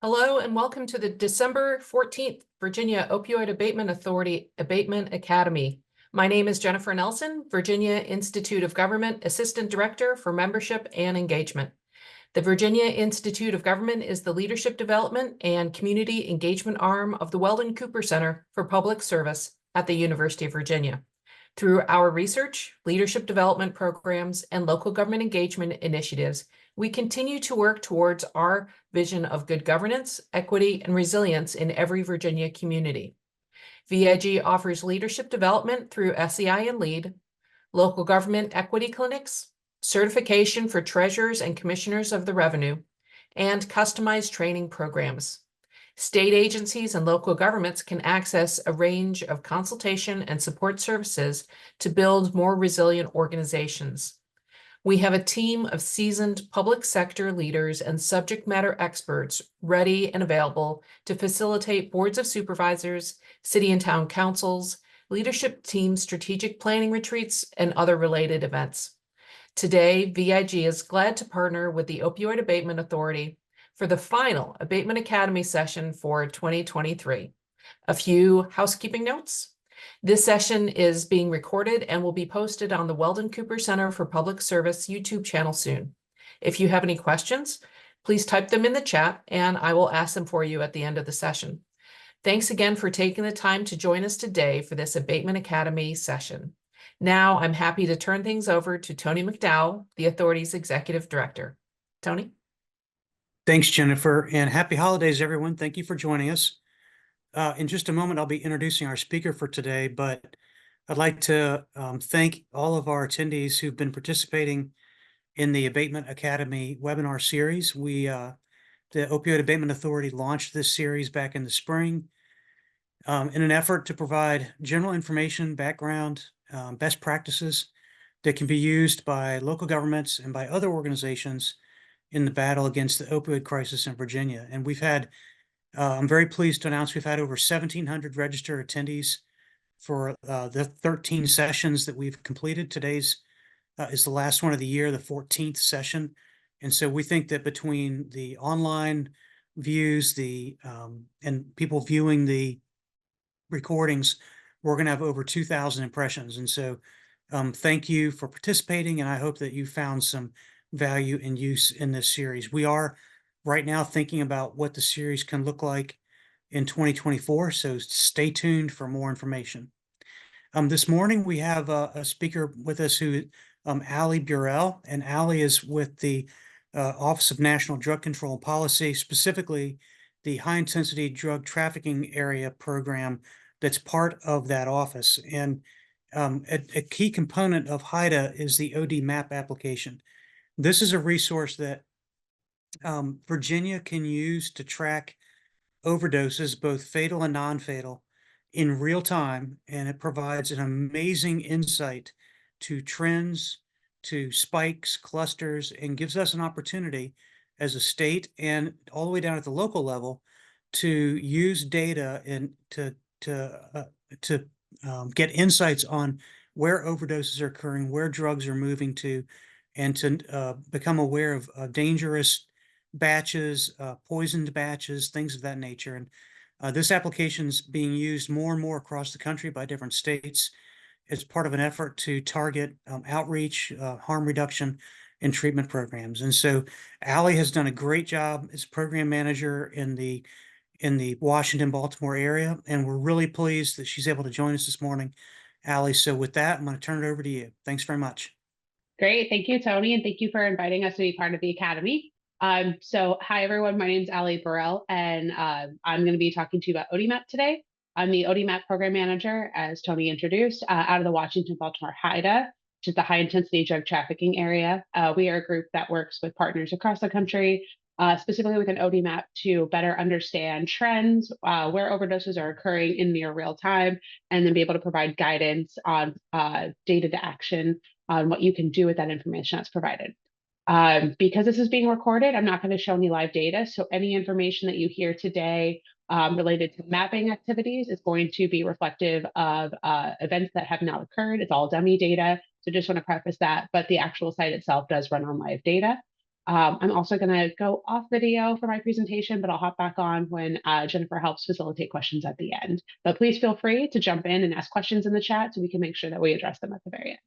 Hello and welcome to the December 14th Virginia Opioid Abatement Authority Abatement Academy. My name is Jennifer Nelson, Virginia Institute of Government Assistant Director for Membership and Engagement. The Virginia Institute of Government is the leadership development and community engagement arm of the Weldon Cooper Center for Public Service at the University of Virginia. Through our research, leadership development programs, and local government engagement initiatives, we continue to work towards our vision of good governance, equity, and resilience in every Virginia community. VIG offers leadership development through SEI and LEAD, local government equity clinics, certification for treasurers and commissioners of the revenue, and customized training programs. State agencies and local governments can access a range of consultation and support services to build more resilient organizations. We have a team of seasoned public sector leaders and subject matter experts ready and available to facilitate boards of supervisors, city and town councils, leadership team strategic planning retreats, and other related events. Today, VIG is glad to partner with the Opioid Abatement Authority for the final Abatement Academy session for 2023. A few housekeeping notes. This session is being recorded and will be posted on the Weldon Cooper Center for Public Service YouTube channel soon. If you have any questions, please type them in the chat and I will ask them for you at the end of the session. Thanks again for taking the time to join us today for this Abatement Academy session. Now I'm happy to turn things over to Tony McDowell, the Authority's Executive Director. Tony? Thanks, Jennifer, and happy holidays, everyone. Thank you for joining us. In just a moment, I'll be introducing our speaker for today, but I'd like to thank all of our attendees who've been participating in the Abatement Academy webinar series. The Opioid Abatement Authority launched this series back in the spring in an effort to provide general information, background, best practices that can be used by local governments and by other organizations in the battle against the opioid crisis in Virginia. And I'm very pleased to announce we've had over 1,700 registered attendees for the 13 sessions that we've completed. Today's is the last one of the year, the 14th session. And so we think that between the online views, and people viewing the recordings, we're going to have over 2,000 impressions. And so thank you for participating, and I hope that you found some value and use in this series. We are right now thinking about what the series can look like in 2024, so stay tuned for more information. This morning we have a speaker with us who Ali Burrell, and Ali is with the Office of National Drug Control and Policy, specifically the High Intensity Drug Trafficking Area program that's part of that office. And a key component of HIDA is the ODMap application. This is a resource that Virginia can use to track overdoses, both fatal and non-fatal, in real time, and it provides an amazing insight to trends, to spikes, clusters, and gives us an opportunity as a state and all the way down at the local level to use data and to get insights on where overdoses are occurring, where drugs are moving to, and to become aware of dangerous batches, poisoned batches, things of that nature. And this application is being used more and more across the country by different states as part of an effort to target outreach, harm reduction, and treatment programs. And so Ali has done a great job as program manager in the Washington, Baltimore area, and we're really pleased that she's able to join us this morning. Ali, so with that, I'm going to turn it over to you. Thanks very much. Great. Thank you, Tony, and thank you for inviting us to be part of the Academy. So hi, everyone. My name is Ali Burrell, and I'm going to be talking to you about ODMap today. I'm the ODMap program manager, as Tony introduced, out of the Washington, Baltimore HIDA, which is the High Intensity Drug Trafficking Area. We are a group that works with partners across the country, specifically with an ODMap to better understand trends, where overdoses are occurring in near real time, and then be able to provide guidance on data to action on what you can do with that information that's provided. Because this is being recorded, I'm not going to show any live data. So any information that you hear today related to mapping activities is going to be reflective of events that have not occurred. It's all dummy data. So just want to preface that, but the actual site itself does run on live data. I'm also going to go off video for my presentation, but I'll hop back on when Jennifer helps facilitate questions at the end. But please feel free to jump in and ask questions in the chat so we can make sure that we address them at the very end.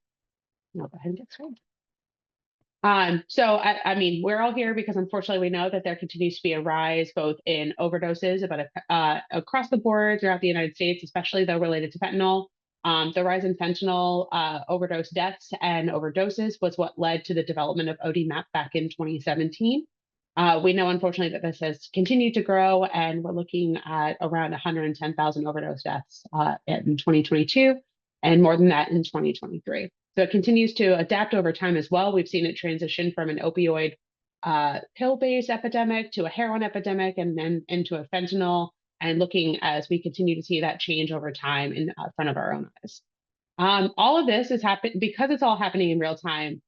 And I'll go ahead and get started. I mean, we're all here because unfortunately we know that there continues to be a rise both in overdoses across the board throughout the United States, especially though related to fentanyl. The rise in fentanyl overdose deaths and overdoses was what led to the development of ODMap back in 2017. We know, unfortunately, that this has continued to grow, and we're looking at around 110,000 overdose deaths in 2022, and more than that in 2023. So it continues to adapt over time as well. We've seen it transition from an opioid pill-based epidemic to a heroin epidemic, and then into a fentanyl, and looking as we continue to see that change over time in front of our own eyes. All of this is happening because it's all happening in real time.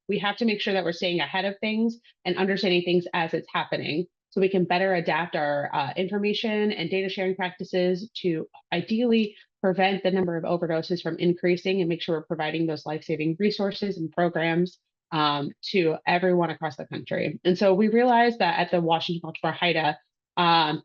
We have to make sure that we're staying ahead of things and understanding things as it's happening, so we can better adapt our information and data sharing practices to ideally prevent the number of overdoses from increasing and make sure we're providing those life-saving resources and programs to everyone across the country. And so we realized that at the Washington-Baltimore HIDA,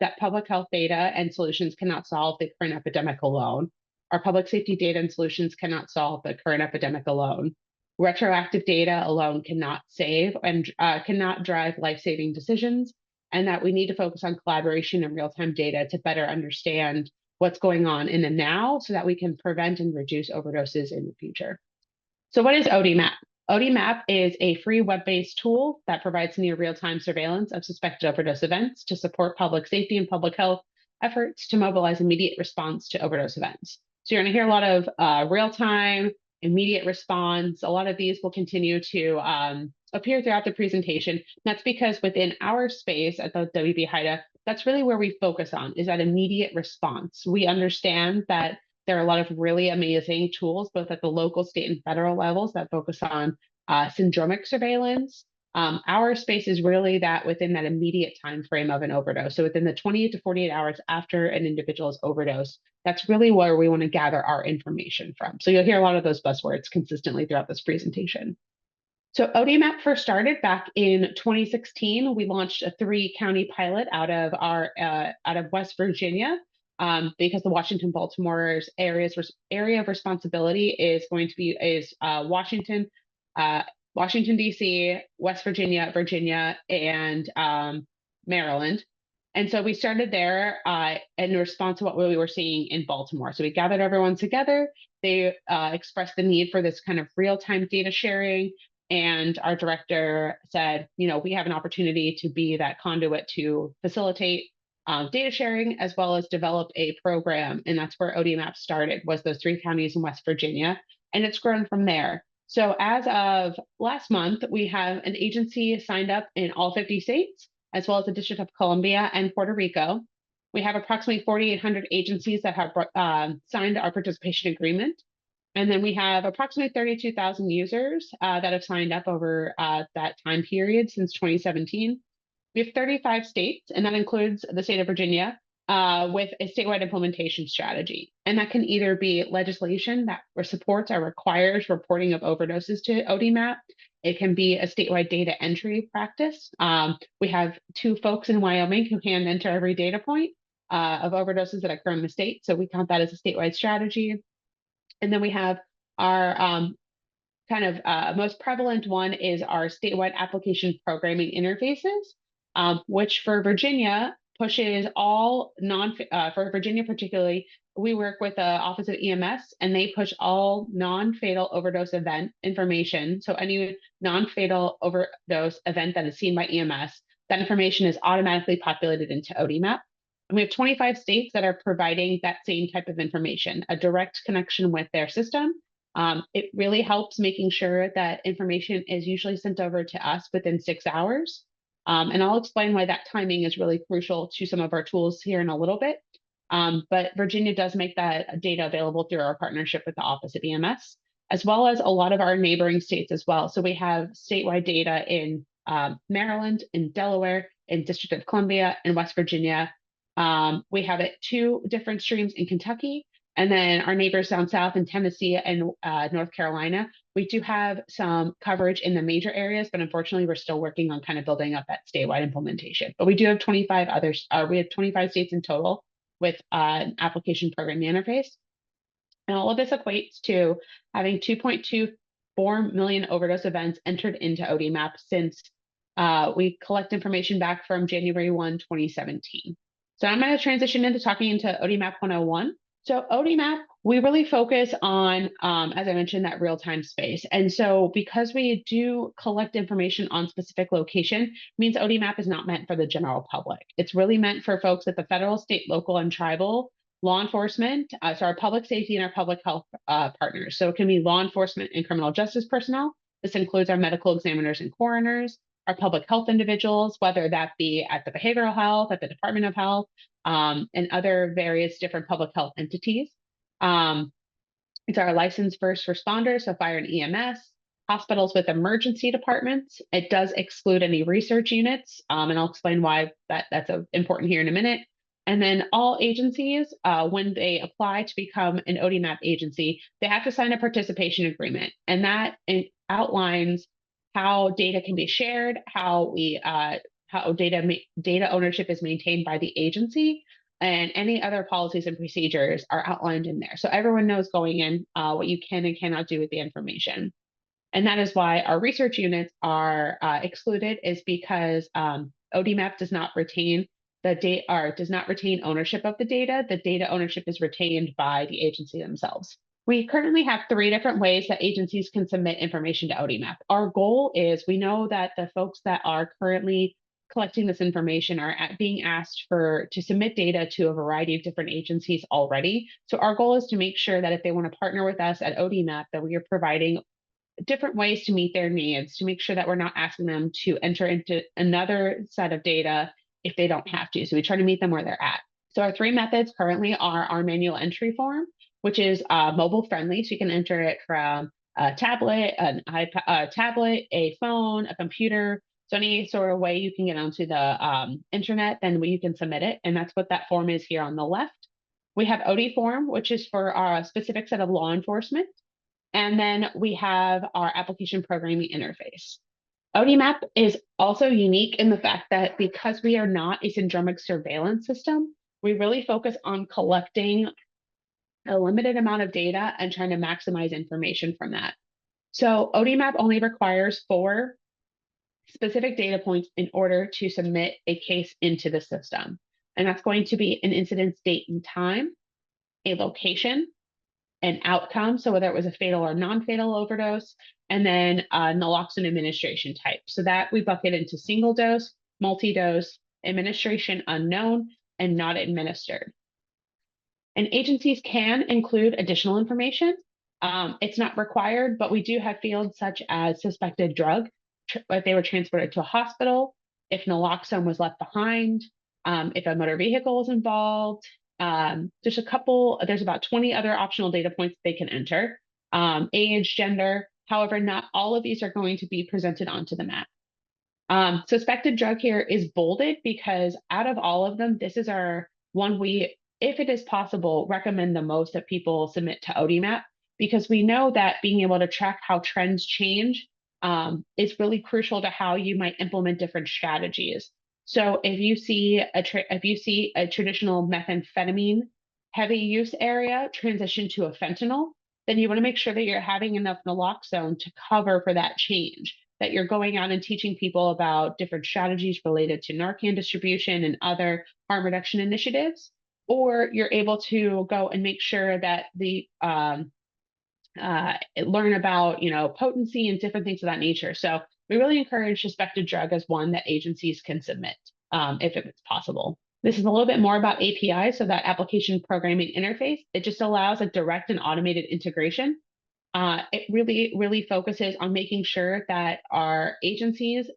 that public health data and solutions cannot solve the current epidemic alone. Our public safety data and solutions cannot solve the current epidemic alone. Retroactive data alone cannot save and cannot drive life-saving decisions, and that we need to focus on collaboration and real-time data to better understand what's going on in the now so that we can prevent and reduce overdoses in the future. So what is ODMap? ODMap is a free web-based tool that provides near real-time surveillance of suspected overdose events to support public safety and public health efforts to mobilize immediate response to overdose events. So you're going to hear a lot of real-time, immediate response. A lot of these will continue to appear throughout the presentation. That's because within our space at the WB HIDA, that's really where we focus on, is that immediate response. We understand that there are a lot of really amazing tools, both at the local, state, and federal levels that focus on syndromic surveillance. Our space is really that within that immediate time frame of an overdose. So within the 28 to 48 hours after an individual's overdose, that's really where we want to gather our information from. So you'll hear a lot of those buzzwords consistently throughout this presentation. So ODMap first started back in 2016. We launched a 3-county pilot out of West Virginia because the Washington-Baltimore's area of responsibility is going to be Washington, D.C., West Virginia, Virginia, and Maryland. And so we started there in response to what we were seeing in Baltimore. So we gathered everyone together. They expressed the need for this kind of real-time data sharing. And our director said, you know, we have an opportunity to be that conduit to facilitate data sharing as well as develop a program. And that's where ODMap started, was those 3 counties in West Virginia. And it's grown from there. So as of last month, we have an agency signed up in all 50 states, as well as the District of Columbia and Puerto Rico. We have approximately 4,800 agencies that have signed our participation agreement. And then we have approximately 32,000 users that have signed up over that time period since 2017. We have 35 states, and that includes the state of Virginia, with a statewide implementation strategy. And that can either be legislation that supports or requires reporting of overdoses to ODMap. It can be a statewide data entry practice. We have 2 folks in Wyoming who hand enter every data point of overdoses that occur in the state. So we count that as a statewide strategy. And then we have our most prevalent one is our statewide application programming interfaces, which for Virginia pushes all for Virginia particularly, we work with the Office of EMS, and they push all non-fatal overdose event information. So any non-fatal overdose event that is seen by EMS, that information is automatically populated into ODMap. And we have 25 states that are providing that same type of information, a direct connection with their system. It really helps making sure that information is usually sent over to us within 6 hours. And I'll explain why that timing is really crucial to some of our tools here in a little bit. But Virginia does make that data available through our partnership with the Office of EMS, as well as a lot of our neighboring states as well. So we have statewide data in Maryland, in Delaware, in District of Columbia, in West Virginia. We have 2 different streams in Kentucky, and then our neighbors down south in Tennessee and North Carolina We do have some coverage in the major areas, but unfortunately, we're still working on kind of building up that statewide implementation. But we do have 25 others. We have 25 states in total with an application programming interface. And all of this equates to having 2.24 million overdose events entered into ODMap since we collect information back from January 1, 2017. So I'm going to transition into talking into ODMap 101. So ODMap, we really focus on, as I mentioned, that real-time space. And so because we do collect information on specific location, means ODMap is not meant for the general public. It's really meant for folks at the federal, state, local, and tribal law enforcement, so our public safety and our public health partners. So it can be law enforcement and criminal justice personnel. This includes our medical examiners and coroners, our public health individuals, whether that be at the behavioral health, at the Department of Health, and other various different public health entities. It's our licensed first responders, so fire and EMS, hospitals with emergency departments. It does exclude any research units, and I'll explain why that's important here in a minute. And then all agencies, when they apply to become an ODMap agency, they have to sign a participation agreement. And that outlines how data can be shared, how data ownership is maintained by the agency, and any other policies and procedures are outlined in there. So everyone knows going in what you can and cannot do with the information. And that is why our research units are excluded, is because ODMap does not retain does not retain ownership of the data. The data ownership is retained by the agency themselves. We currently have 3 different ways that agencies can submit information to ODMap. Our goal is, we know that the folks that are currently collecting this information are being asked to submit data to a variety of different agencies already. So our goal is to make sure that if they want to partner with us at ODMap, that we are providing different ways to meet their needs, to make sure that we're not asking them to enter into another set of data if they don't have to. So we try to meet them where they're at. So our 3 methods currently are our manual entry form, which is mobile friendly. So you can enter it from a tablet, an iPad, tablet, a phone, a computer. So any sort of way you can get onto the internet, then you can submit it. And that's what that form is here on the left. We have OD form, which is for our specific set of law enforcement. And then we have our application programming interface. ODMap is also unique in the fact that because we are not a syndromic surveillance system, we really focus on collecting a limited amount of data and trying to maximize information from that. So ODMap only requires 4 specific data points in order to submit a case into the system. And that's going to be an incidence date and time, a location, an outcome, so whether it was a fatal or non-fatal overdose, and then naloxone administration type. So that we bucket into single dose, multi-dose, administration unknown, and not administered. And agencies can include additional information. It's not required, but we do have fields such as suspected drug, if they were transported to a hospital, if naloxone was left behind, if a motor vehicle was involved. There's about 20 other optional data points they can enter. Age, gender. However, not all of these are going to be presented onto the map. Suspected drug here is bolded because out of all of them, this is our one we, if it is possible, recommend the most that people submit to ODMap, because we know that being able to track how trends change is really crucial to how you might implement different strategies. So if you see a traditional methamphetamine heavy use area transition to a fentanyl, then you want to make sure that you're having enough naloxone to cover for that change, that you're going out and teaching people about different strategies related to Narcan distribution and other harm reduction initiatives, or you're able to go and make sure that the learn about, potency and different things of that nature. So we really encourage suspected drug as one that agencies can submit if it's possible. This is a little bit more about API, so that application programming interface. It just allows a direct and automated integration. It really focuses on making sure that our agencies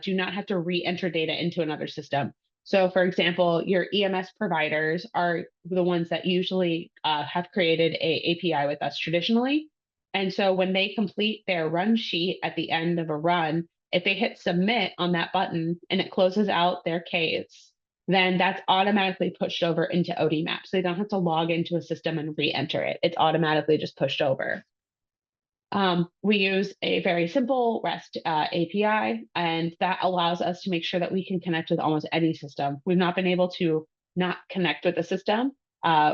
do not have to re-enter data into another system. So for example, your EMS providers are the ones that usually have created a API with us traditionally. And so when they complete their run sheet at the end of a run, if they hit submit on that button and it closes out their case, then that's automatically pushed over into ODMap. So they don't have to log into a system and re-enter it. It's automatically just pushed over. We use a very simple REST API, and that allows us to make sure that we can connect with almost any system. We've not been able to not connect with the system,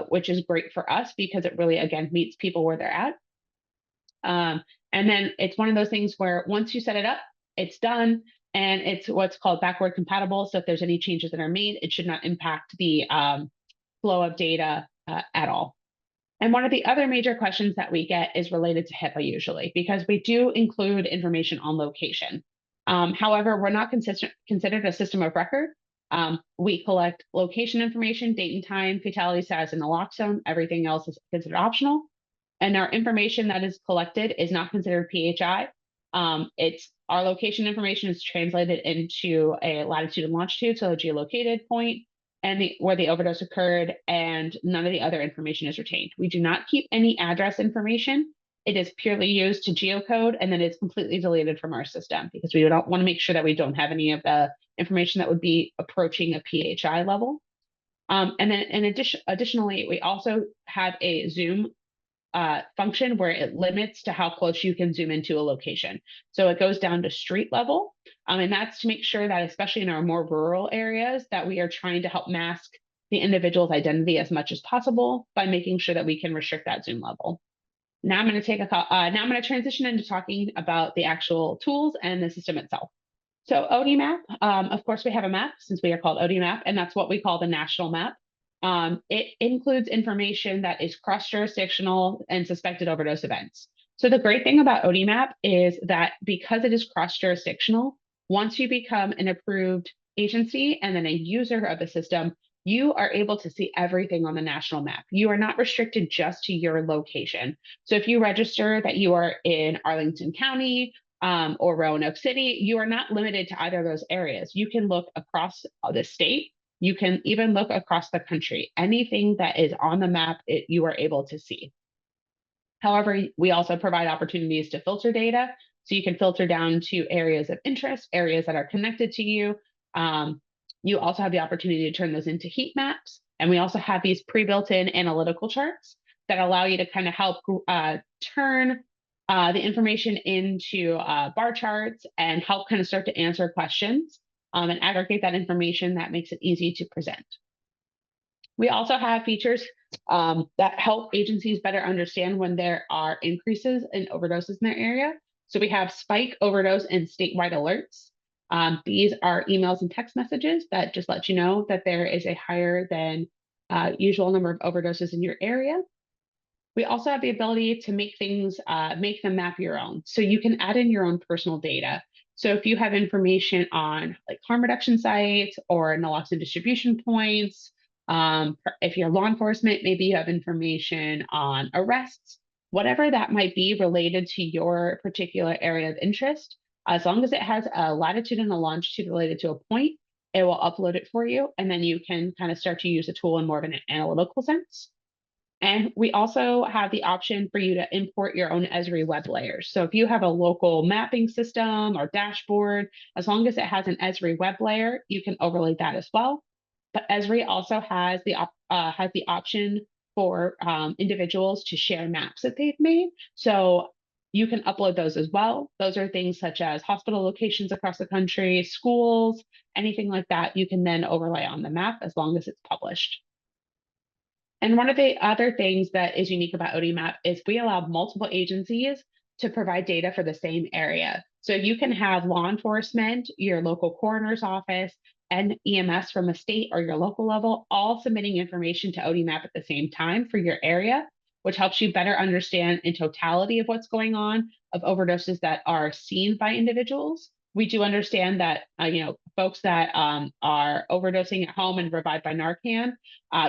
which is great for us because it really, again, meets people where they're at. And then it's one of those things where once you set it up, it's done, and it's what's called backward compatible. So if there's any changes that are made, it should not impact the flow of data at all. And one of the other major questions that we get is related to HIPAA usually, because we do include information on location. However, we're not considered a system of record. We collect location information, date and time, fatality status, and naloxone. Everything else is considered optional. And our information that is collected is not considered PHI. It's our location information is translated into a latitude and longitude, so a geolocated point, and where the overdose occurred, and none of the other information is retained. We do not keep any address information. It is purely used to geocode, and then it's completely deleted from our system because we don't want to make sure that we don't have any of the information that would be approaching a PHI level. And then additionally, we also have a zoom function where it limits to how close you can zoom into a location. So it goes down to street level. And that's to make sure that, especially in our more rural areas, that we are trying to help mask the individual's identity as much as possible by making sure that we can restrict that zoom level. Now I'm going to transition into talking about the actual tools and the system itself. So ODMap, of course, we have a map since we are called ODMap, and that's what we call the national map. It includes information that is cross-jurisdictional and suspected overdose events. So the great thing about ODMap is that because it is cross-jurisdictional, once you become an approved agency and then a user of the system, you are able to see everything on the national map. You are not restricted just to your location. So if you register that you are in Arlington County or Roanoke City, you are not limited to either of those areas. You can look across the state. You can even look across the country. Anything that is on the map, you are able to see. However, we also provide opportunities to filter data. So you can filter down to areas of interest, areas that are connected to you. You also have the opportunity to turn those into heat maps. And we also have these pre-built in analytical charts that allow you to kind of help turn the information into bar charts and help kind of start to answer questions. And aggregate that information that makes it easy to present. We also have features that help agencies better understand when there are increases in overdoses in their area. So we have spike, overdose, and statewide alerts. These are emails and text messages that just let you know that there is a higher than usual number of overdoses in your area. We also have the ability to make them map your own. So you can add in your own personal data. So if you have information on like harm reduction sites or naloxone distribution points, if you're law enforcement, maybe you have information on arrests, whatever that might be related to your particular area of interest, as long as it has a latitude and a longitude related to a point, it will upload it for you. And then you can kind of start to use the tool in more of an analytical sense. And we also have the option for you to import your own Esri web layers. So if you have a local mapping system or dashboard, as long as it has an Esri web layer, you can overlay that as well. But Esri also has the option for individuals to share maps that they've made. So you can upload those as well. Those are things such as hospital locations across the country, schools, anything like that. You can then overlay on the map as long as it's published. And one of the other things that is unique about ODMap is we allow multiple agencies to provide data for the same area. So you can have law enforcement, your local coroner's office, and EMS from a state or your local level, all submitting information to ODMap at the same time for your area, which helps you better understand in totality of what's going on of overdoses that are seen by individuals. We do understand that, folks that are overdosing at home and revived by Narcan,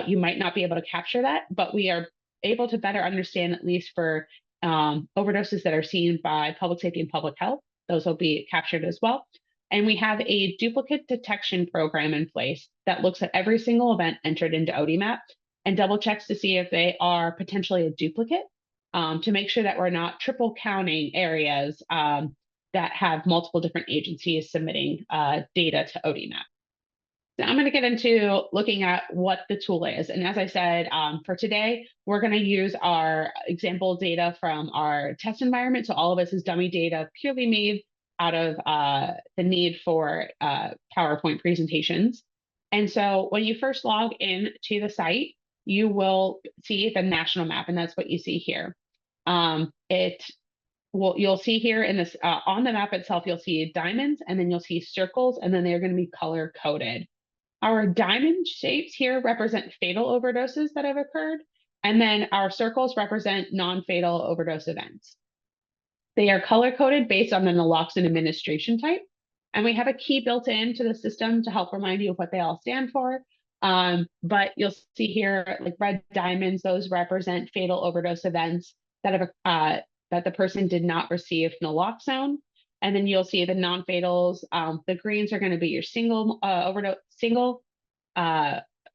you might not be able to capture that, but we are able to better understand, at least for overdoses that are seen by public safety and public health, those will be captured as well. And we have a duplicate detection program in place that looks at every single event entered into ODMap and double checks to see if they are potentially a duplicate to make sure that we're not triple counting areas that have multiple different agencies submitting data to ODMap. I'm going to get into looking at what the tool is. And as I said, for today, we're going to use our example data from our test environment. So all of this is dummy data purely made out of the need for PowerPoint presentations. And so when you first log in to the site, you will see the national map, and that's what you see here. You'll see here in this on the map itself, you'll see diamonds, and then you'll see circles, and then they're going to be color coded. Our diamond shapes here represent fatal overdoses that have occurred, and then our circles represent non-fatal overdose events. They are color-coded based on the naloxone administration type, and we have a key built into the system to help remind you of what they all stand for. But you'll see here, like red diamonds, those represent fatal overdose events that have that the person did not receive naloxone. And then you'll see the non-fatals. The greens are going to be your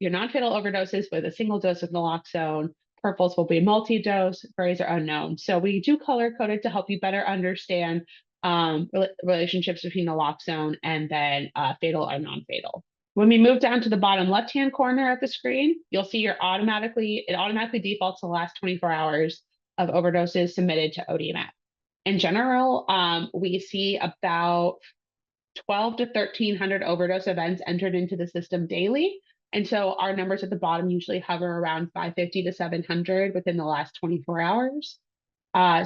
your non-fatal overdoses with a single dose of naloxone. Purples will be multi-dose. Grays are unknown. So we do color coded to help you better understand relationships between naloxone and then fatal or non-fatal. When we move down to the bottom left-hand corner of the screen, you'll see it automatically defaults to the last 24 hours of overdoses submitted to ODMap. In general, we see about 12 to 1,300 overdose events entered into the system daily. And so our numbers at the bottom usually hover around 550 to 700 within the last 24 hours.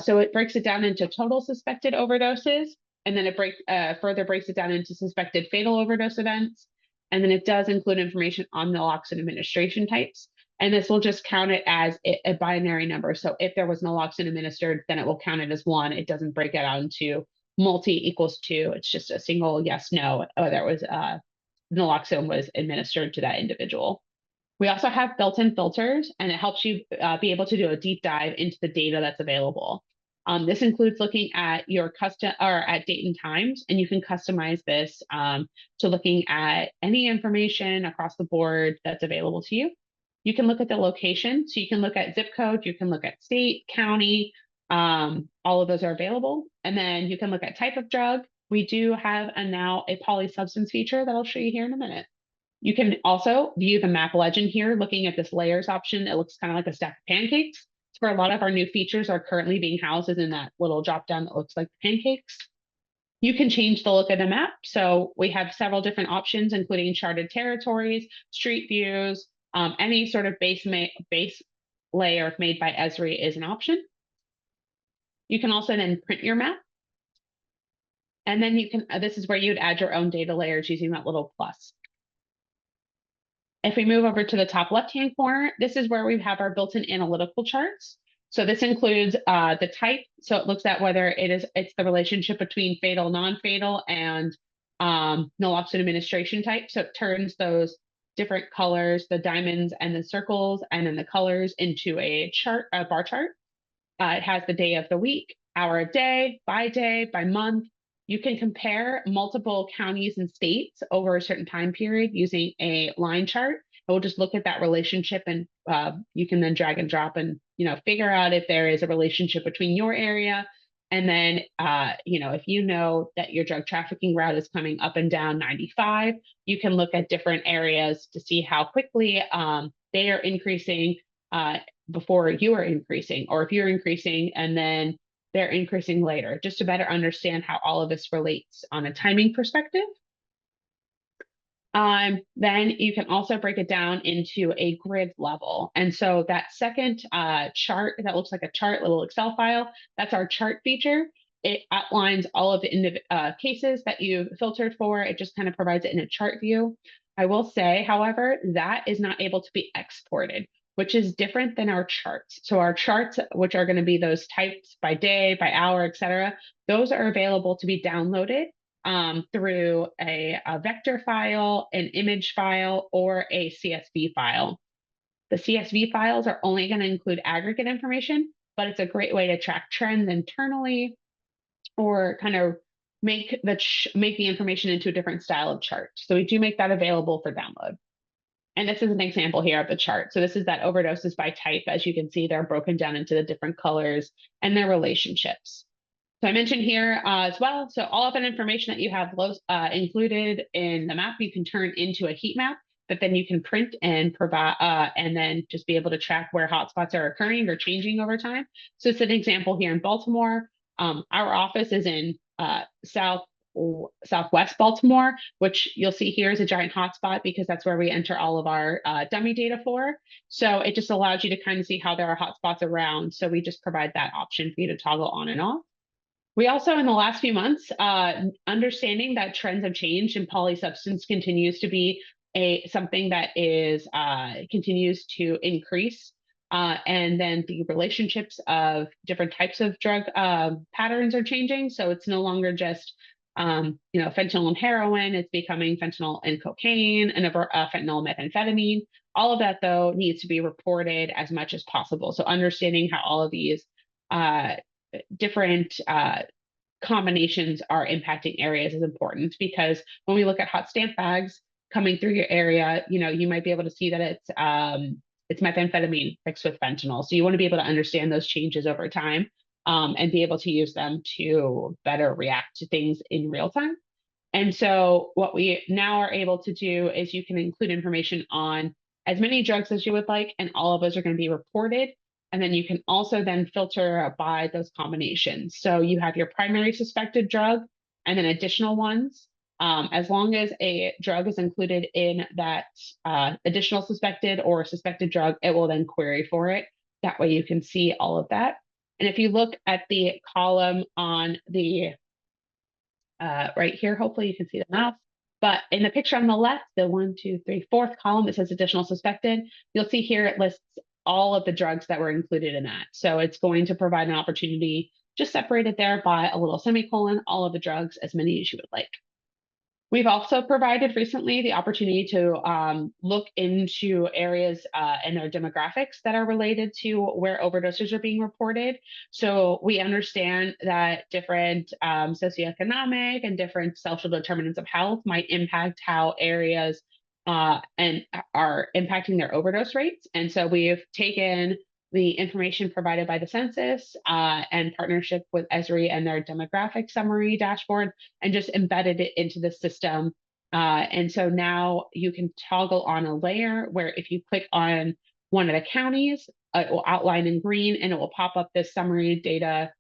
So it breaks it down into total suspected overdoses, and then it further breaks it down into suspected fatal overdose events. And then it does include information on naloxone administration types. And this will just count it as a binary number. So if there was naloxone administered, then it will count it as 1. It doesn't break it out into multi equals 2. It's just a single yes, no, whether it was naloxone was administered to that individual. We also have built-in filters, and it helps you be able to do a deep dive into the data that's available. This includes looking at your at date and times, and you can customize this to looking at any information across the board that's available to you. You can look at the location, so you can look at zip code, you can look at state, county, all of those are available. And then you can look at type of drug. We do have now a polysubstance feature that I'll show you here in a minute. You can also view the map legend here, looking at this layers option. It looks kind of like a stack of pancakes. It's where a lot of our new features are currently being housed, is in that little drop down that looks like pancakes. You can change the look of the map. So we have several different options, including charted territories, street views, any sort of base layer made by Esri is an option. You can also then print your map. And then you can, this is where you'd add your own data layers using that little plus. If we move over to the top left-hand corner, this is where we have our built-in analytical charts. So this includes the type. So it looks at whether it's the relationship between fatal, non-fatal, and naloxone administration type. So it turns those different colors, the diamonds and the circles, and then the colors into a chart, a bar chart. It has the day of the week, hour of day, by month. You can compare multiple counties and states over a certain time period using a line chart. It will just look at that relationship, and you can then drag and drop and figure out if there is a relationship between your area. And then if you know that your drug trafficking route is coming up and down 95, you can look at different areas to see how quickly they are increasing before you are increasing, or if you're increasing and then they're increasing later, just to better understand how all of this relates on a timing perspective. Then you can also break it down into a grid level. And so that second chart that looks like a chart, little Excel file, that's our chart feature. It outlines all of the cases that you've filtered for. It just kind of provides it in a chart view. I will say, however, that is not able to be exported, which is different than our charts. So our charts, which are going to be those types by day, by hour, et cetera, those are available to be downloaded through a vector file, an image file, or a CSV file. The CSV files are only going to include aggregate information, but it's a great way to track trends internally, or kind of make the information into a different style of chart. So we do make that available for download. And this is an example here of the chart. So this is that overdoses by type. As you can see, they're broken down into the different colors and their relationships. So I mentioned here as well, so all of that information that you have included in the map, you can turn into a heat map that then you can print and provide, and then just be able to track where hotspots are occurring or changing over time. So it's an example here in Baltimore. Our office is in southwest Baltimore, which you'll see here is a giant hotspot because that's where we enter all of our dummy data for. So it just allows you to kind of see how there are hotspots around. So we just provide that option for you to toggle on and off. We also, in the last few months, understanding that trends have changed and polysubstance continues to be something that is continues to increase. And then the relationships of different types of drug patterns are changing. So it's no longer just fentanyl and heroin. It's becoming fentanyl and cocaine and fentanyl and methamphetamine. All of that, though, needs to be reported as much as possible. So understanding how all of these different combinations are impacting areas is important, because when we look at hot stamp bags coming through your area, you might be able to see that it's methamphetamine mixed with fentanyl. So you want to be able to understand those changes over time and be able to use them to better react to things in real time. And so what we now are able to do is you can include information on as many drugs as you would like, and all of those are going to be reported. And then you can also then filter by those combinations. So you have your primary suspected drug and then additional ones. As long as a drug is included in that additional suspected or suspected drug, it will then query for it. That way you can see all of that. And if you look at the column on the right here, hopefully you can see the mouse. But in the picture on the left, the 1, 2, 3, 4th column that says additional suspected, you'll see here it lists all of the drugs that were included in that. So it's going to provide an opportunity, just separated there by a little semicolon, all of the drugs, as many as you would like. We've also provided recently the opportunity to look into areas and their demographics that are related to where overdoses are being reported. So we understand that different socioeconomic and different social determinants of health might impact how areas and are impacting their overdose rates. And so we've taken the information provided by the census and partnership with Esri and their demographic summary dashboard, and just embedded it into the system. And so now you can toggle on a layer where if you click on one of the counties, it will outline in green and it will pop up this summary data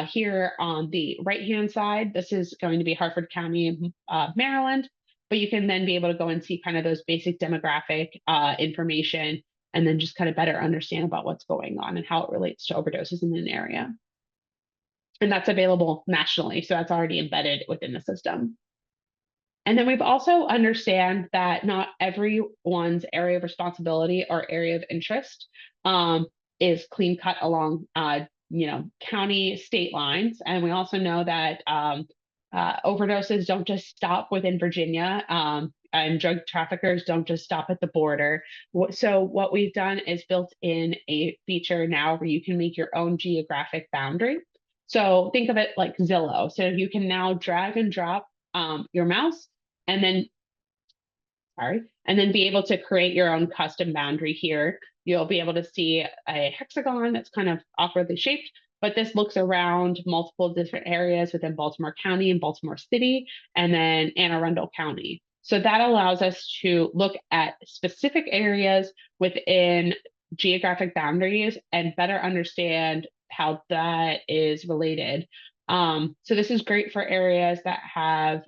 here on the right-hand side. This is going to be Harford County, Maryland, but you can then be able to go and see kind of those basic demographic information, and then just kind of better understand about what's going on and how it relates to overdoses in an area. And that's available nationally, so that's already embedded within the system. And then we've also understand that not everyone's area of responsibility or area of interest is clean cut along county, state lines. And we also know that overdoses don't just stop within Virginia. And drug traffickers don't just stop at the border. So what we've done is built in a feature now where you can make your own geographic boundary. So think of it like Zillow. So you can now drag and drop your mouse and then be able to create your own custom boundary here. You'll be able to see a hexagon that's kind of awkwardly shaped, but this looks around multiple different areas within Baltimore County and Baltimore City, and then Anne Arundel County. So that allows us to look at specific areas within geographic boundaries and better understand how that is related. So this is great for areas that have,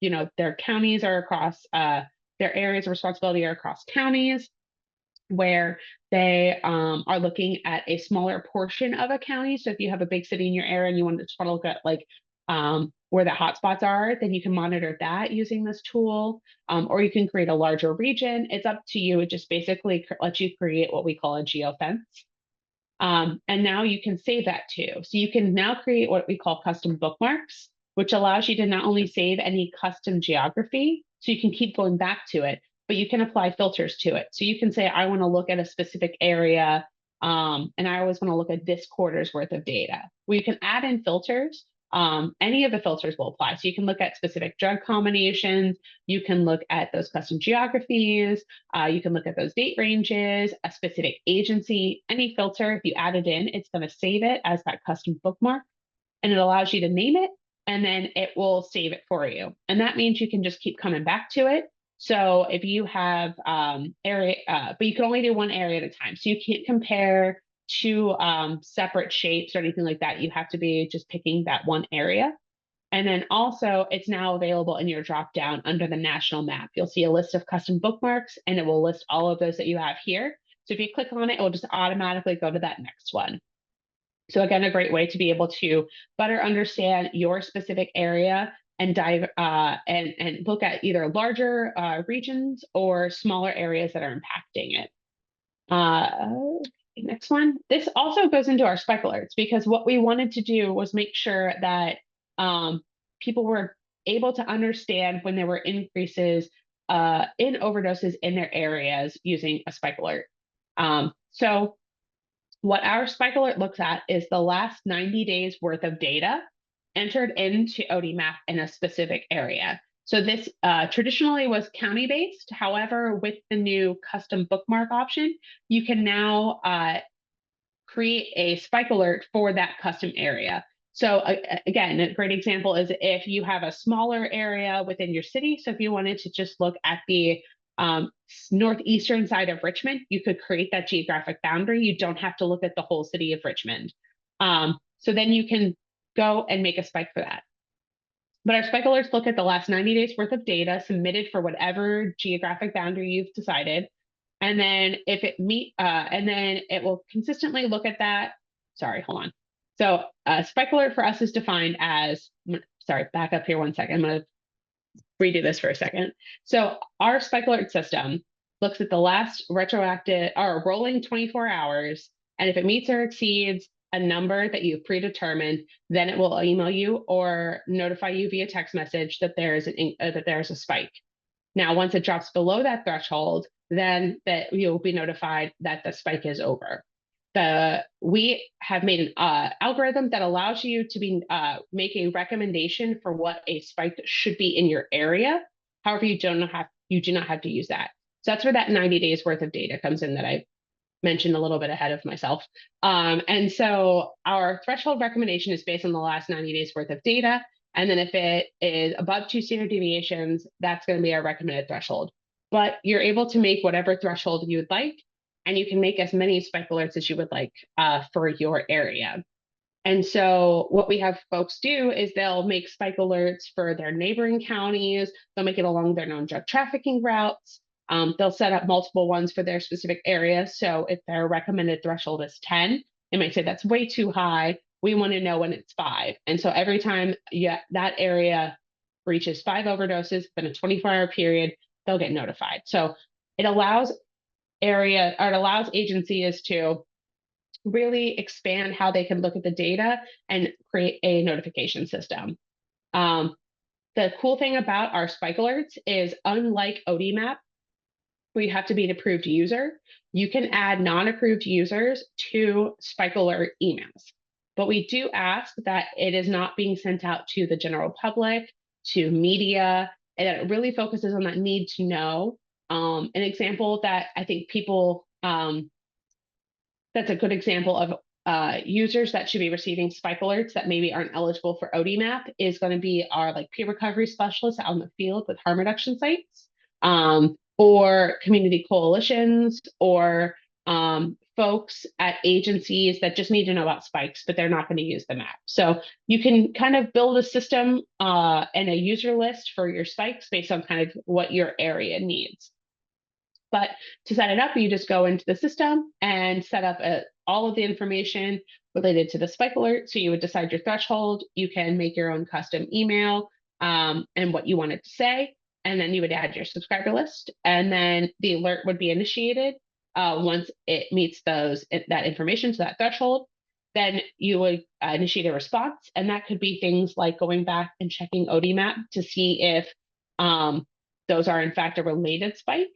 their counties are across, their areas of responsibility are across counties, where they are looking at a smaller portion of a county. So if you have a big city in your area and you want to look at where the hotspots are, then you can monitor that using this tool, or you can create a larger region. It's up to you. It just basically lets you create what we call a geofence. And now you can save that too. So you can now create what we call custom bookmarks, which allows you to not only save any custom geography, so you can keep going back to it, but you can apply filters to it. So you can say, I want to look at a specific area, and I always want to look at this quarter's worth of data. Well, you can add in filters. Any of the filters will apply. So you can look at specific drug combinations, you can look at those custom geographies, you can look at those date ranges, a specific agency, any filter, if you add it in, it's going to save it as that custom bookmark. and it allows you to name it, and then it will save it for you. And that means you can just keep coming back to it. So if you have area, but you can only do one area at a time. So you can't compare two separate shapes or anything like that. You have to be just picking that one area. And then also it's now available in your drop down under the national map. You'll see a list of custom bookmarks, and it will list all of those that you have here. So if you click on it, it will just automatically go to that next one. So again, a great way to be able to better understand your specific area and dive and look at either larger regions or smaller areas that are impacting it. Next one. This also goes into our spike alerts, because what we wanted to do was make sure that people were able to understand when there were increases in overdoses in their areas using a spike alert. So what our spike alert looks at is the last 90 days worth of data entered into ODMap in a specific area. So this traditionally was county-based. However, with the new custom bookmark option, you can now create a spike alert for that custom area. So again, a great example is if you have a smaller area within your city. So if you wanted to just look at the northeastern side of Richmond, you could create that geographic boundary. You don't have to look at the whole city of Richmond. So then you can go and make a spike for that. But our spike alerts look at the last 90 days worth of data submitted for whatever geographic boundary you've decided. And then if it and then it will consistently look at that. Sorry, hold on. So spike alert for us is defined as, sorry, back up here one second. I'm going to redo this for a second. So our spike alert system looks at the last retroactive or rolling 24 hours. And if it meets or exceeds a number that you've predetermined, then it will email you or notify you via text message that there's a spike. Now, once it drops below that threshold, then that you'll be notified that the spike is over. We have made an algorithm that allows you to make a recommendation for what a spike should be in your area. However, you do not have to use that. So that's where that 90 days worth of data comes in that I mentioned a little bit ahead of myself. And so our threshold recommendation is based on the last 90 days worth of data. And then if it is above 2 standard deviations, that's going to be our recommended threshold. But you're able to make whatever threshold you would like, and you can make as many spike alerts as you would like for your area. And so what we have folks do is they'll make spike alerts for their neighboring counties. They'll make it along their known drug trafficking routes. They'll set up multiple ones for their specific area. So if their recommended threshold is 10, it might say that's way too high. We want to know when it's 5. And so every time that area reaches 5 overdoses within a 24-hour period, they'll get notified. So it allows agencies to really expand how they can look at the data and create a notification system. The cool thing about our spike alerts is, unlike ODMap, where you have to be an approved user, you can add non-approved users to spike alert emails. But we do ask that it is not being sent out to the general public, to media, and that it really focuses on that need to know. An example that I think people, that's a good example of users that should be receiving spike alerts that maybe aren't eligible for ODMap is going to be our peer recovery specialists out in the field with harm reduction sites, or community coalitions, or folks at agencies that just need to know about spikes, but they're not going to use the map. So you can kind of build a system and a user list for your spikes based on kind of what your area needs. But to set it up, you just go into the system and set up all of the information related to the spike alert. So you would decide your threshold. You can make your own custom email and what you want it to say. And then you would add your subscriber list. And then the alert would be initiated once it meets that information, so that threshold. Then you would initiate a response. And that could be things like going back and checking ODMap to see if those are in fact a related spike,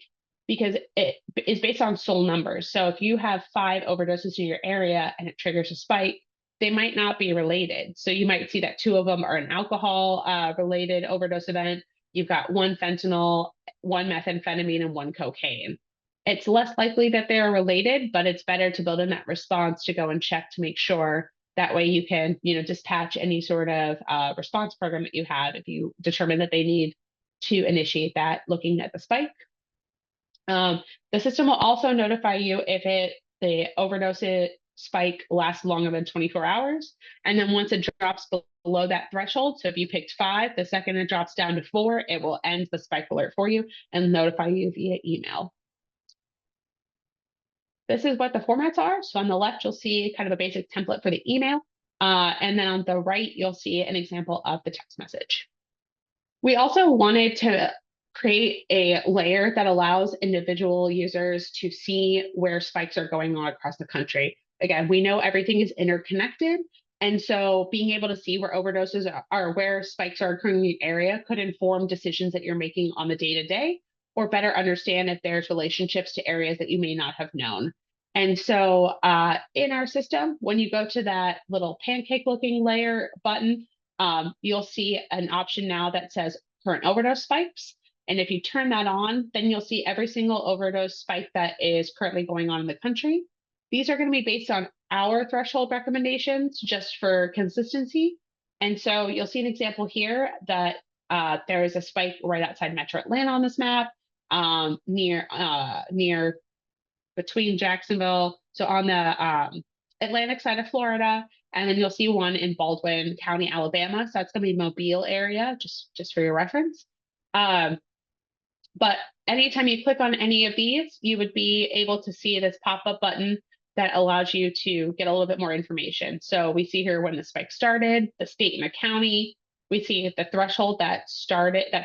because it is based on SOL numbers. So if you have 5 overdoses in your area and it triggers a spike, they might not be related. So you might see that 2 of them are an alcohol related overdose event. You've got 1 fentanyl, 1 methamphetamine, and 1 cocaine. It's less likely that they are related, but it's better to build in that response to go and check to make sure That way you can, dispatch any sort of response program that you have if you determine that they need to initiate that looking at the spike. The system will also notify you if the overdose spike lasts longer than 24 hours. And then once it drops below that threshold, so if you picked 5, the second it drops down to 4, it will end the spike alert for you and notify you via email. This is what the formats are. So on the left, you'll see kind of a basic template for the email. And then on the right, you'll see an example of the text message. We also wanted to create a layer that allows individual users to see where spikes are going on across the country. Again, we know everything is interconnected. And so being able to see where overdoses are, where spikes are occurring in the area could inform decisions that you're making on the day-to-day, or better understand if there's relationships to areas that you may not have known. And so in our system, when you go to that little pancake looking layer button, you'll see an option now that says current overdose spikes. And if you turn that on, then you'll see every single overdose spike that is currently going on in the country. These are going to be based on our threshold recommendations just for consistency. And so you'll see an example here that there is a spike right outside Metro Atlanta on this map, near between Jacksonville, so on the Atlantic side of Florida, and then you'll see one in Baldwin County, Alabama. So that's going to be Mobile area, just for your reference. But anytime you click on any of these, you would be able to see this pop-up button that allows you to get a little bit more information. So we see here when the spike started, the state and the county. We see the threshold that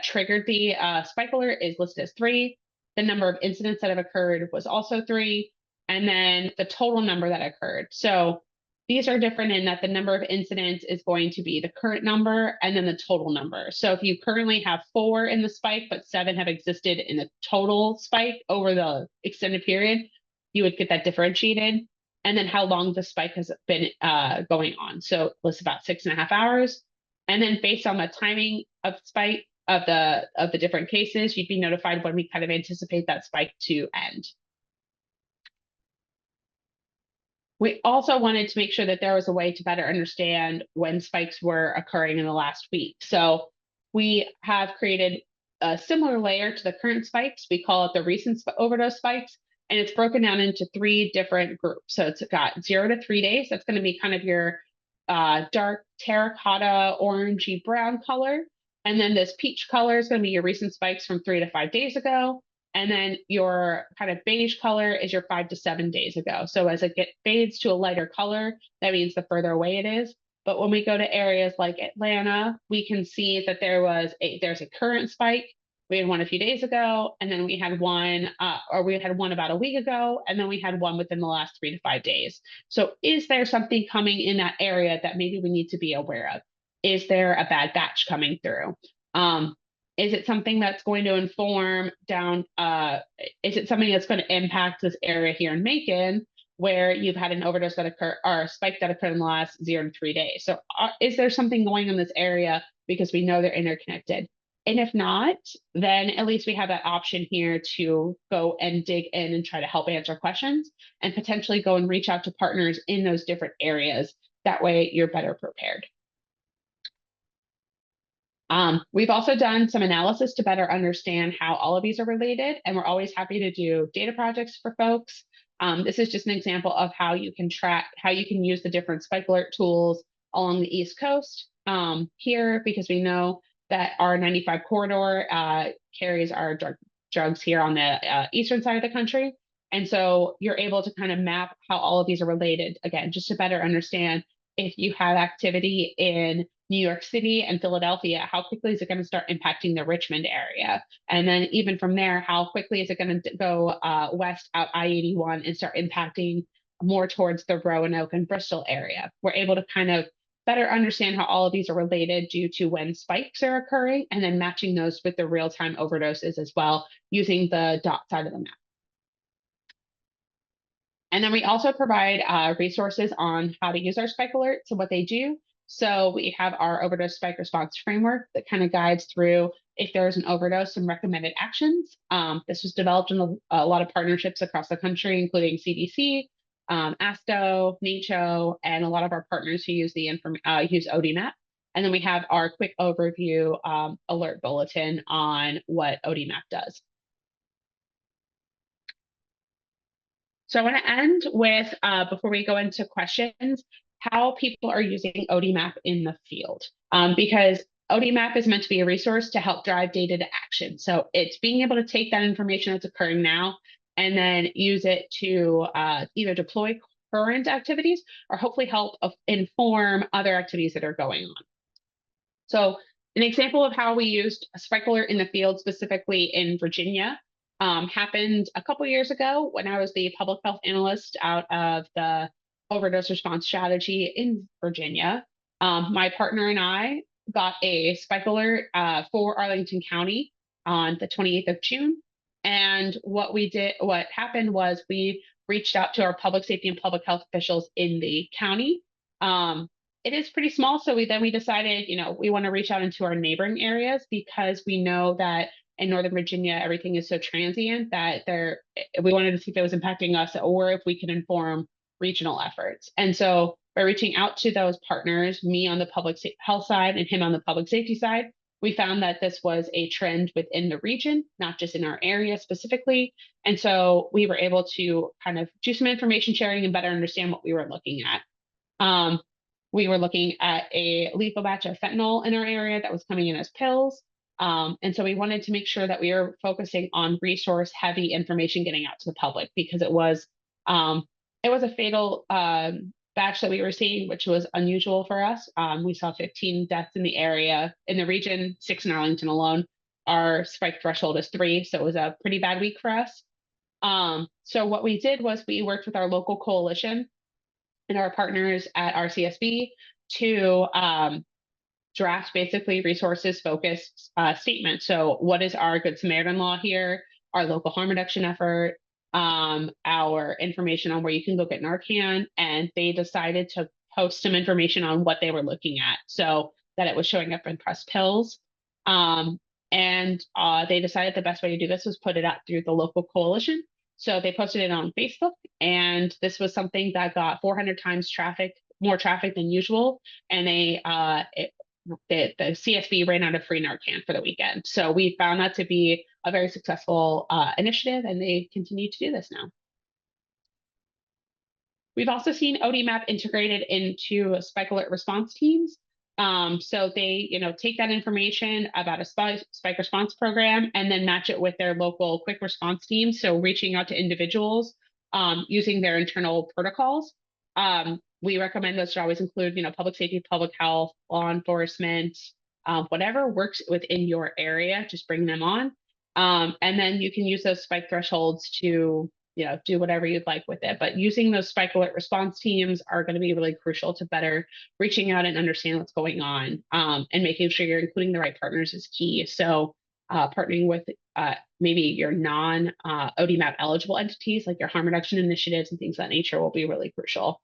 triggered the spike alert is listed as 3. The number of incidents that have occurred was also 3, and then the total number that occurred. So these are different in that the number of incidents is going to be the current number and then the total number. So if you currently have 4 in the spike, but 7 have existed in the total spike over the extended period, you would get that differentiated. And then how long the spike has been going on. So it lists about 6.5 hours. And then based on the timing of spike of the different cases, you'd be notified when we kind of anticipate that spike to end. We also wanted to make sure that there was a way to better understand when spikes were occurring in the last week. So we have created a similar layer to the current spikes. We call it the recent overdose spikes, and it's broken down into 3 different groups. So it's got 0 to 3 days. That's going to be kind of your dark terracotta, orangey brown color. And then this peach color is going to be your recent spikes from 3 to 5 days ago. And then your kind of beige color is your 5 to 7 days ago. So as it fades to a lighter color, that means the further away it is. But when we go to areas like Atlanta, we can see that there's a current spike. We had one a few days ago, and then we had one about a week ago, and then we had one within the last 3 to 5 days. So is there something coming in that area that maybe we need to be aware of? Is there a bad batch coming through? Is it something that's going to inform is it something that's going to impact this area here in Macon, where you've had an overdose that occurred or a spike that occurred in the last 0 to 3 days? So is there something going on in this area because we know they're interconnected? And if not, then at least we have that option here to go and dig in and try to help answer questions and potentially go and reach out to partners in those different areas. That way you're better prepared. We've also done some analysis to better understand how all of these are related, and we're always happy to do data projects for folks. This is just an example of how you can use the different spike alert tools along the East Coast here, because we know that our 95 corridor carries our drugs here on the eastern side of the country. And so you're able to kind of map how all of these are related, again, just to better understand if you have activity in New York City and Philadelphia, how quickly is it going to start impacting the Richmond area? And then even from there, how quickly is it going to go west out I-81 and start impacting more towards the Roanoke and Bristol area? We're able to kind of better understand how all of these are related due to when spikes are occurring, and then matching those with the real-time overdoses as well, using the dot side of the map. And then we also provide resources on how to use our spike alerts and what they do. So we have our overdose spike response framework that kind of guides through if there's an overdose and recommended actions. This was developed in a lot of partnerships across the country, including CDC, ASCO, NACHO, and a lot of our partners who use use ODMap. And then we have our quick overview alert bulletin on what ODMap does. So I want to end with, before we go into questions, how people are using ODMap in the field. Because ODMap is meant to be a resource to help drive data to action. So it's being able to take that information that's occurring now and then use it to either deploy current activities or hopefully help inform other activities that are going on. So an example of how we used a spike alert in the field, specifically in Virginia, happened a couple years ago when I was the public health analyst out of the overdose response strategy in Virginia. My partner and I got a spike alert for Arlington County on the 28th of June. And what happened was we reached out to our public safety and public health officials in the county. It is pretty small, so we decided, we want to reach out into our neighboring areas because we know that in Northern Virginia, everything is so transient that we wanted to see if it was impacting us or if we can inform regional efforts. And so by reaching out to those partners, me on the public health side and him on the public safety side, we found that this was a trend within the region, not just in our area specifically. And so we were able to kind of do some information sharing and better understand what we were looking at. We were looking at a lethal batch of fentanyl in our area that was coming in as pills. And so we wanted to make sure that we were focusing on resource heavy information getting out to the public because it was a fatal batch that we were seeing, which was unusual for us. We saw 15 deaths in the area, in the region, 6 in Arlington alone. Our spike threshold is 3, so it was a pretty bad week for us. So what we did was we worked with our local coalition and our partners at RCSB to draft basically resources focused statements. So what is our Good Samaritan law here, our local harm reduction effort, our information on where you can go get Narcan, and they decided to post some information on what they were looking at so that it was showing up in press pills. And they decided the best way to do this was put it out through the local coalition. So they posted it on Facebook, and this was something that got 400 times more traffic than usual. And the CSB ran out of free Narcan for the weekend. So we found that to be a very successful initiative, and they continue to do this now. We've also seen ODMap integrated into spike alert response teams. So they, take that information about a spike response program and then match it with their local quick response team. So reaching out to individuals using their internal protocols. We recommend those to always include, public safety, public health, law enforcement, whatever works within your area, just bring them on. And then you can use those spike thresholds to, do whatever you'd like with it. But using those spike alert response teams are going to be really crucial to better reaching out and understand what's going on, and making sure you're including the right partners is key. So partnering with maybe your non-ODMap eligible entities, like your harm reduction initiatives and things of that nature, will be really crucial.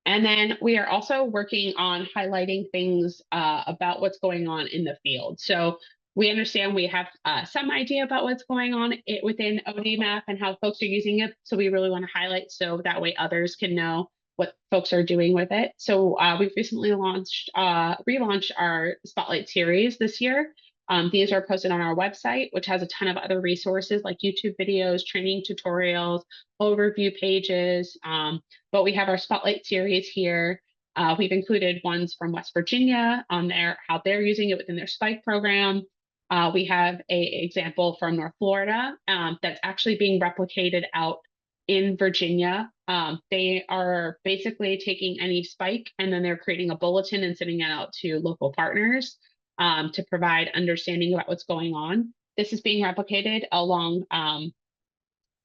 And then we are also working on highlighting things about what's going on in the field. So we understand we have some idea about what's going on within ODMap and how folks are using it. So we really want to highlight so that way others can know what folks are doing with it. So we've recently relaunched our Spotlight series this year. These are posted on our website, which has a ton of other resources like YouTube videos, training tutorials, overview pages. But we have our Spotlight series here. We've included ones from West Virginia on how they're using it within their spike program. We have an example from North Florida that's actually being replicated out in Virginia. They are basically taking any spike and then they're creating a bulletin and sending it out to local partners to provide understanding about what's going on. This is being replicated along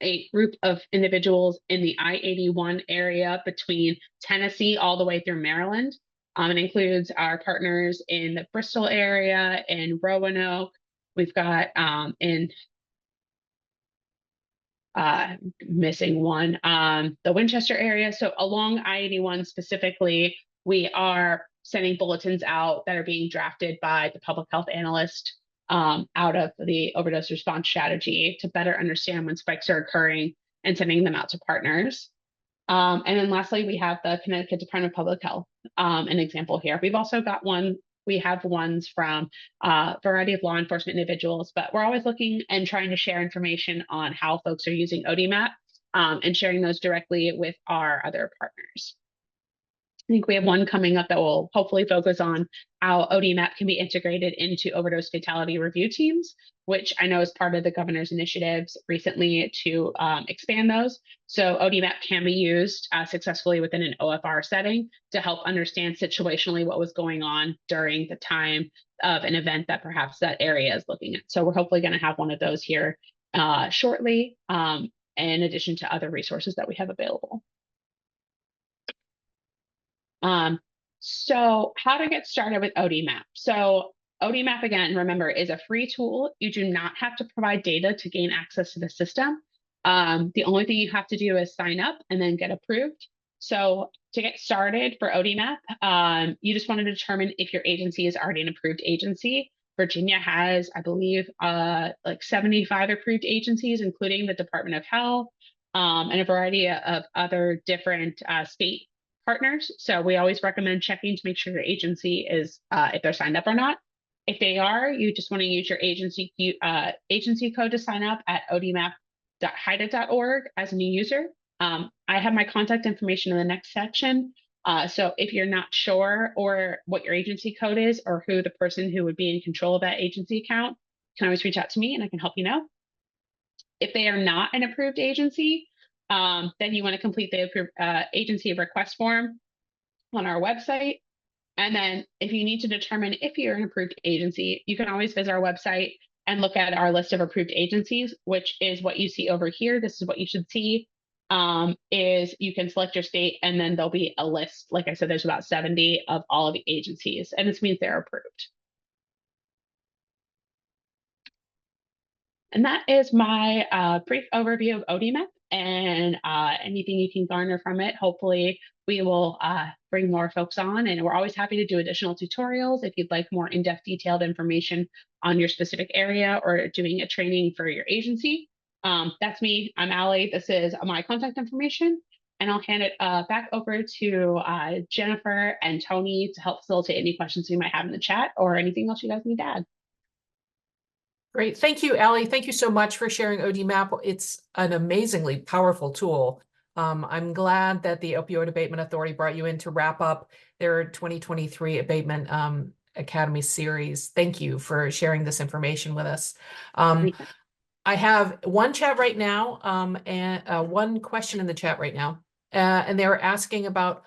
a group of individuals in the I-81 area between Tennessee all the way through Maryland. It includes our partners in the Bristol area, in Roanoke. We've got missing one, the Winchester area. So along I-81 specifically, we are sending bulletins out that are being drafted by the public health analyst out of the overdose response strategy to better understand when spikes are occurring and sending them out to partners. And then lastly, we have the Connecticut Department of Public Health, an example here. We've also got we have ones from a variety of law enforcement individuals, but we're always looking and trying to share information on how folks are using ODMap and sharing those directly with our other partners. I think we have one coming up that will hopefully focus on how ODMap can be integrated into overdose fatality review teams, which I know is part of the governor's initiatives recently to expand those. So ODMap can be used successfully within an OFR setting to help understand situationally what was going on during the time of an event that perhaps that area is looking at. So we're hopefully going to have one of those here shortly, in addition to other resources that we have available. So how to get started with ODMap. So ODMap, again, remember, is a free tool. You do not have to provide data to gain access to the system. The only thing you have to do is sign up and then get approved. So to get started for ODMap, you just want to determine if your agency is already an approved agency. Virginia has, I believe, like 75 approved agencies, including the Department of Health, and a variety of other different state partners. So we always recommend checking to make sure your agency is, if they're signed up or not. If they are, you just want to use your agency code to sign up at odmap.hida.org as a new user. I have my contact information in the next section. So if you're not sure or what your agency code is or who the person who would be in control of that agency account, you can always reach out to me and I can help you know. If they are not an approved agency, then you want to complete the agency request form on our website. And then if you need to determine if you're an approved agency, you can always visit our website and look at our list of approved agencies, which is what you see over here. This is what you should see, is you can select your state and then there'll be a list. Like I said, there's about 70 of all of the agencies, and this means they're approved. And that is my brief overview of ODMap and anything you can garner from it. Hopefully we will bring more folks on, and we're always happy to do additional tutorials if you'd like more in-depth detailed information on your specific area or doing a training for your agency. That's me. I'm Allie. This is my contact information, and I'll hand it back over to Jennifer and Tony to help facilitate any questions you might have in the chat or anything else you guys need to add. Great. Thank you, Allie. Thank you so much for sharing ODMap. It's an amazingly powerful tool. I'm glad that the Opioid Abatement Authority brought you in to wrap up their 2023 Abatement Academy series. Thank you for sharing this information with us. I have one chat right now and one question in the chat right now. And they're asking about,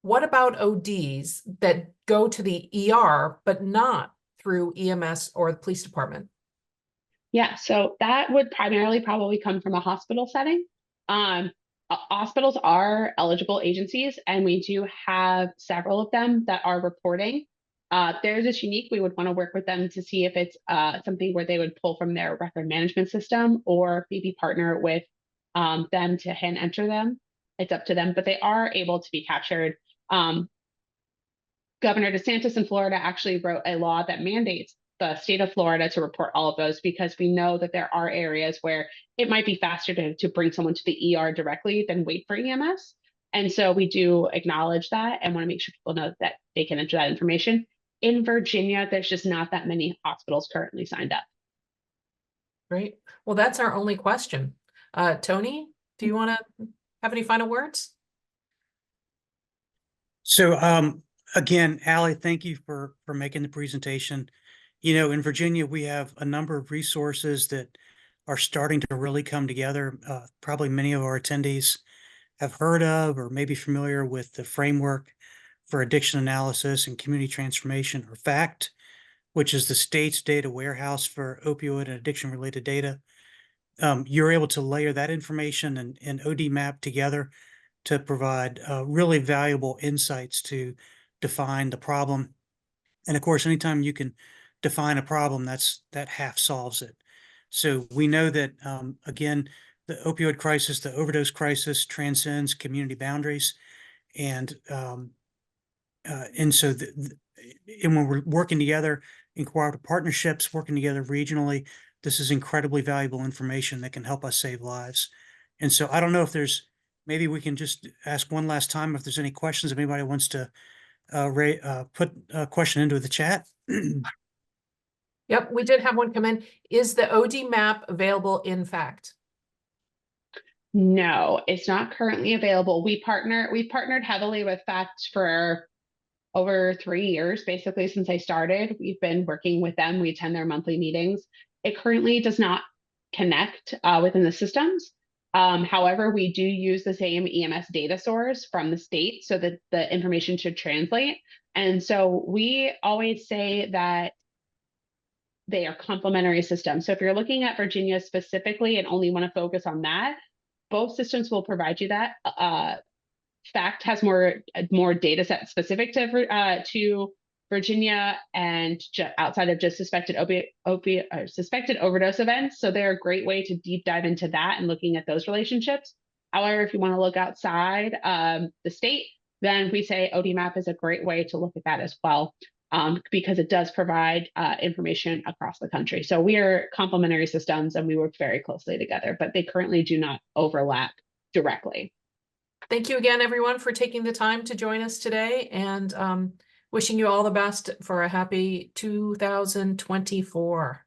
what about ODs that go to the ER, but not through EMS or the police department? Yeah, so that would primarily probably come from a hospital setting. Hospitals are eligible agencies, and we do have several of them that are reporting. Theirs is unique. We would want to work with them to see if it's something where they would pull from their record management system or maybe partner with them to hand enter them. It's up to them, but they are able to be captured. Governor DeSantis in Florida actually wrote a law that mandates the state of Florida to report all of those, because we know that there are areas where it might be faster to bring someone to the ER directly than wait for EMS. And so we do acknowledge that and want to make sure people know that they can enter that information. In Virginia, there's just not that many hospitals currently signed up. Great. Well, that's our only question. Tony, do you want to have any final words? So, again, Allie, thank you for making the presentation. You know, in Virginia, we have a number of resources that are starting to really come together. Probably many of our attendees have heard of or maybe familiar with the Framework for Addiction Analysis and Community Transformation, or FACT, which is the state's data warehouse for opioid and addiction-related data. You're able to layer that information and ODMap together to provide really valuable insights to define the problem. And of course, anytime you can define a problem, that half solves it. So we know that, again, the opioid crisis, the overdose crisis transcends community boundaries. And so and when we're working together in cooperative partnerships, working together regionally, this is incredibly valuable information that can help us save lives. And so I don't know if maybe we can just ask one last time if there's any questions, if anybody wants to put a question into the chat. Yep, we did have one come in. Is the ODMap available in fact? No, it's not currently available. We've partnered heavily with FACT for over 3 years, basically since I started. We've been working with them. We attend their monthly meetings. It currently does not connect within the systems. However, we do use the same EMS data source from the state so that the information should translate. And so we always say that they are complementary systems. So if you're looking at Virginia specifically and only want to focus on that, both systems will provide you that. FACT has more data set specific to Virginia and outside of just suspected suspected overdose events. So they're a great way to deep dive into that and looking at those relationships. However, if you want to look outside the state, then we say ODMap is a great way to look at that as well, because it does provide information across the country. So we are complementary systems and we work very closely together, but they currently do not overlap directly. Thank you again, everyone, for taking the time to join us today, and wishing you all the best for a happy 2024.